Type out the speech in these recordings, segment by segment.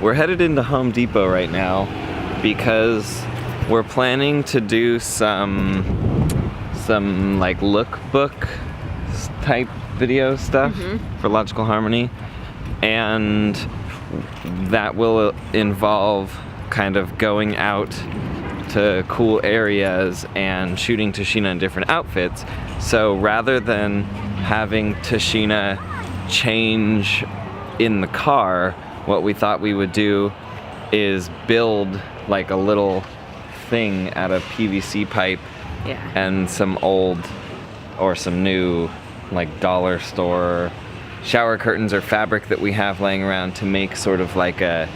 we're headed into Home Depot right now because we're planning to do some like lookbook type video stuff for Logical Harmony, and that will involve kind of going out to cool areas and shooting Tashina in different outfits. So rather than having Tashina change in the car, what we thought we would do is build like a little thing out of PVC pipe and some old or some new like dollar store shower curtains or fabric that we have laying around to make sort of like a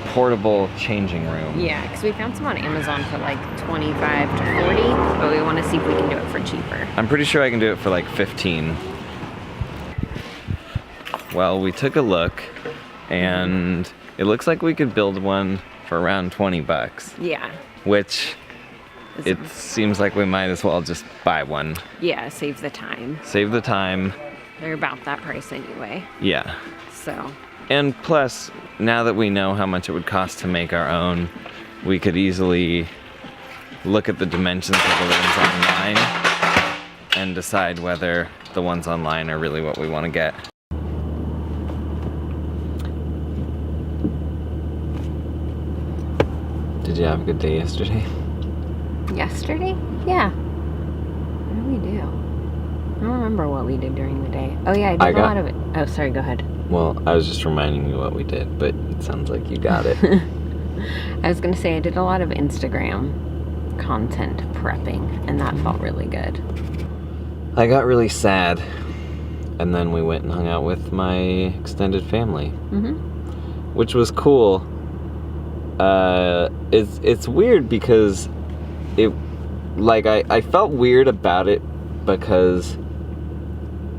portable changing room. Yeah, because we found some on Amazon for like 25 to 40, but we want to see if we can do it for cheaper. I'm pretty sure I can do it for like 15. Well, we took a look and it looks like we could build one for around 20 bucks. Yeah. Which it seems like we might as well just buy one. Yeah, save the time. Save the time. They're about that price anyway. Yeah. So. And plus, now that we know how much it would cost to make our own, we could easily look at the dimensions of the ones online and decide whether the ones online are really what we want to get. Did you have a good day yesterday? Yesterday? Yeah. What did we do? I don't remember what we did during the day. Oh yeah, I did a lot of it. Oh, sorry, go ahead. Well, I was just reminding you what we did, but it sounds like you got it. I was gonna say I did a lot of Instagram content prepping, and that felt really good. I got really sad, and then we went and hung out with my extended family, which was cool. It's weird because I felt weird about it because,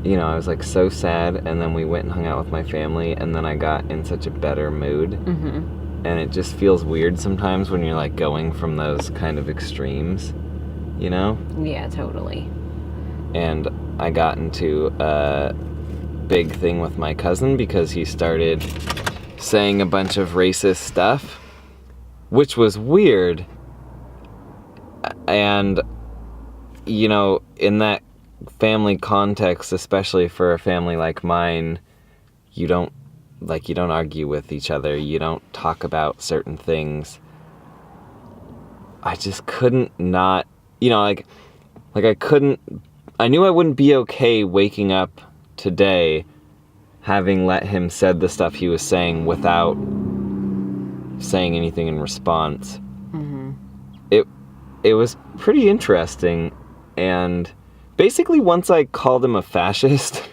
you know, I was like so sad, and then we went and hung out with my family, and then I got in such a better mood. And it just feels weird sometimes when you're like going from those kind of extremes, you know? Yeah, totally. And I got into a big thing with my cousin because he started saying a bunch of racist stuff, which was weird. And, you know, in that family context, especially for a family like mine, you don't argue with each other. You don't talk about certain things. I just couldn't not, you know, I knew I wouldn't be okay waking up today having let him said the stuff he was saying without saying anything in response. It was pretty interesting, and basically once I called him a fascist,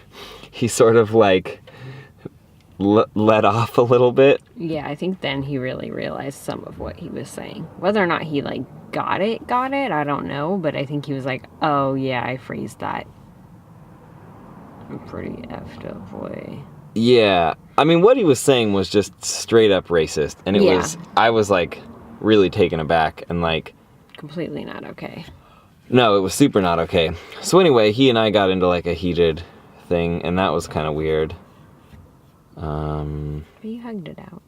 he sort of like let off a little bit. Yeah, I think then he really realized some of what he was saying. Whether or not he like got it, I don't know, but I think he was like, oh yeah, I phrased that in a pretty effed up way. Yeah, I mean, what he was saying was just straight up racist, and I was like really taken aback and like completely not okay. No, it was super not okay. So anyway, he and I got into like a heated thing, and that was kind of weird. But you hugged it out.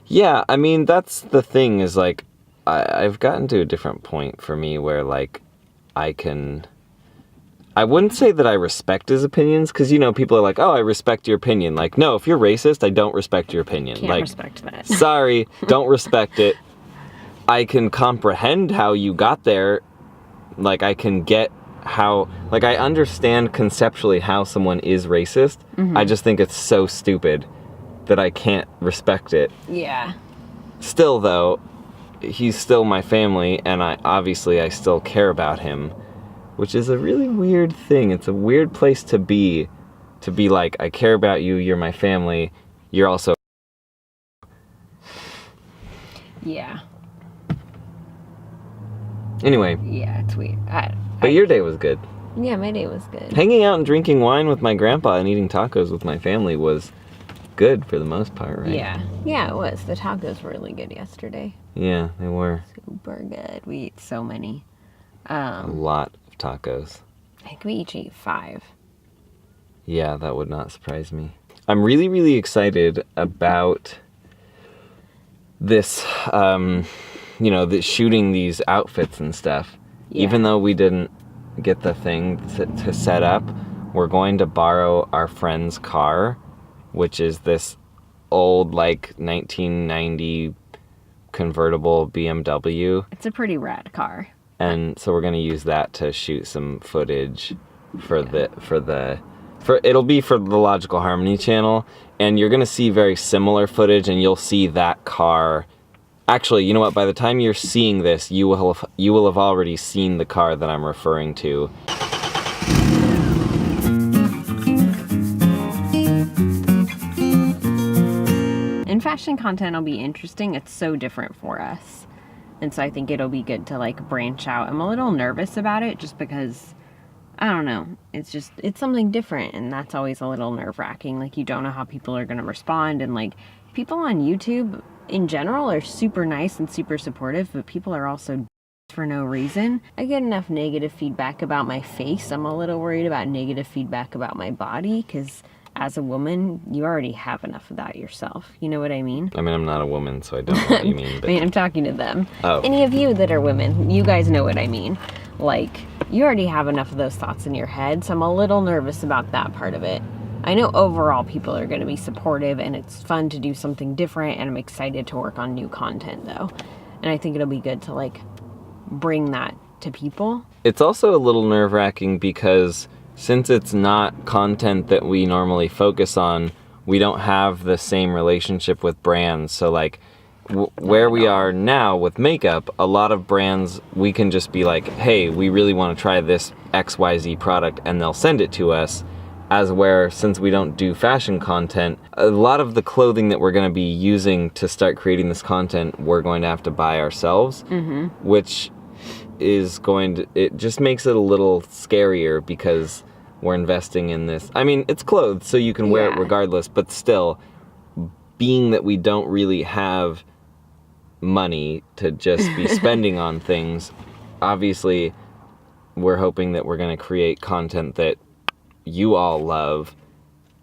Yeah, I mean, that's the thing is like, I've gotten to a different point for me where like, I wouldn't say that I respect his opinions, because, you know, people are like, oh, I respect your opinion. Like, no, if you're racist, I don't respect your opinion. Can't like, respect that. Sorry, don't respect it. I can comprehend how you got there. Like, I can get how, like, I understand conceptually how someone is racist. I just think it's so stupid that I can't respect it. Yeah. Still, though, he's still my family, and I still care about him, which is a really weird thing. It's a weird place to be like, I care about you, you're my family, you're also... Yeah. Anyway. Yeah, it's weird. But your day was good. Yeah, my day was good. Hanging out and drinking wine with my grandpa and eating tacos with my family was good for the most part, right? Yeah. Yeah, it was. The tacos were really good yesterday. Yeah, they were. Super good. We ate so many. A lot of tacos. I think we each ate 5. Yeah, that would not surprise me. I'm really, really excited about this, shooting these outfits and stuff. Yeah. Even though we didn't get the thing to set up, we're going to borrow our friend's car, which is this old, 1990 convertible BMW. It's a pretty rad car. And so we're going to use that to shoot some footage it'll be for the Logical Harmony channel, and you're going to see very similar footage, and you'll see that car. Actually, you know what? By the time you're seeing this, you will have already seen the car that I'm referring to. And fashion content will be interesting. It's so different for us. And so I think it'll be good to branch out. I'm a little nervous about it just because, I don't know, it's something different, and that's always a little nerve-wracking. You don't know how people are going to respond, and people on YouTube in general are super nice and super supportive, but people are also for no reason. I get enough negative feedback about my face. I'm a little worried about negative feedback about my body, because as a woman, you already have enough of that yourself. You know what I mean? I mean, I'm not a woman, so I don't know what you mean. But... I'm talking to them. Oh. Any of you that are women, you guys know what I mean. You already have enough of those thoughts in your head, so I'm a little nervous about that part of it. I know overall people are going to be supportive, and it's fun to do something different, and I'm excited to work on new content, though. And I think it'll be good to, bring that to people. It's also a little nerve-wracking because since it's not content that we normally focus on, we don't have the same relationship with brands. So where we are now with makeup, a lot of brands, we can just be like, hey, we really want to try this XYZ product, and they'll send it to us. As where, since we don't do fashion content, a lot of the clothing that we're going to be using to start creating this content, we're going to have to buy ourselves, which is it just makes it a little scarier because we're investing in this. I mean, it's clothes, so you can wear it regardless, but still, being that we don't really have money to just be spending on things, obviously, we're hoping that we're going to create content that you all love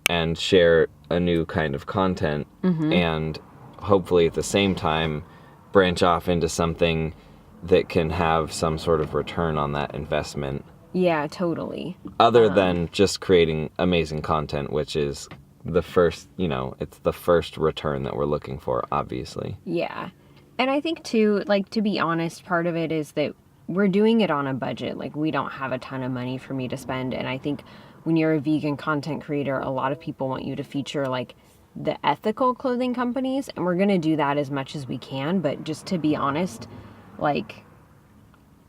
and share a new kind of content, and hopefully at the same time branch off into something that can have some sort of return on that investment. Yeah, totally. Other than just creating amazing content, which is the first, it's the first return that we're looking for, obviously. Yeah. And I think too, to be honest, part of it is that we're doing it on a budget. We don't have a ton of money for me to spend, and I think when you're a vegan content creator, a lot of people want you to feature the ethical clothing companies, and we're going to do that as much as we can. But just to be honest,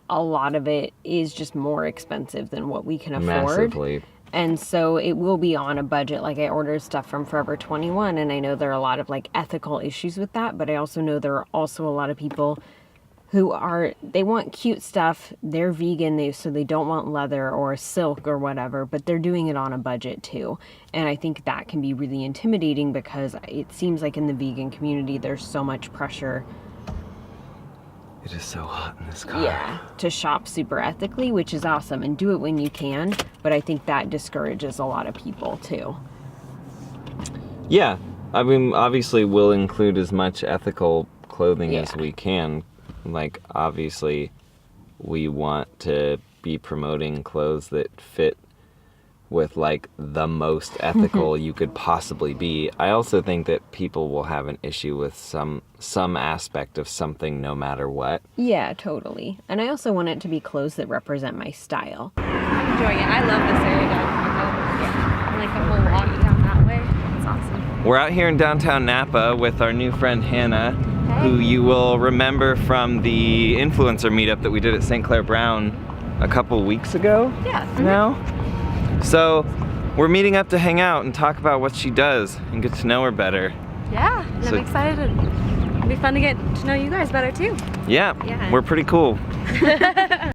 a lot of it is just more expensive than what we can afford. Massively. And so it will be on a budget. I ordered stuff from Forever 21, and I know there are a lot of ethical issues with that, but I also know there are also a lot of people who they want cute stuff, they're vegan, so they don't want leather or silk or whatever, but they're doing it on a budget too. And I think that can be really intimidating because it seems like in the vegan community there's so much pressure. It is so hot in this car. Yeah, to shop super ethically, which is awesome, and do it when you can, but I think that discourages a lot of people too. Yeah, I mean, obviously we'll include as much ethical clothing as we can. Obviously, we want to be promoting clothes that fit with the most ethical you could possibly be. I also think that people will have an issue with some aspect of something no matter what. Yeah, totally. And I also want it to be clothes that represent my style. I'm enjoying it. I love this area down. The whole walk down that way. It's awesome. We're out here in downtown Napa with our new friend Hannah, who you will remember from the influencer meetup that we did at St. Clair Brown a couple weeks ago. Yeah. Now. So we're meeting up to hang out and talk about what she does and get to know her better. Yeah, and I'm excited. It'll be fun to get to know you guys better too. Yeah. We're pretty cool.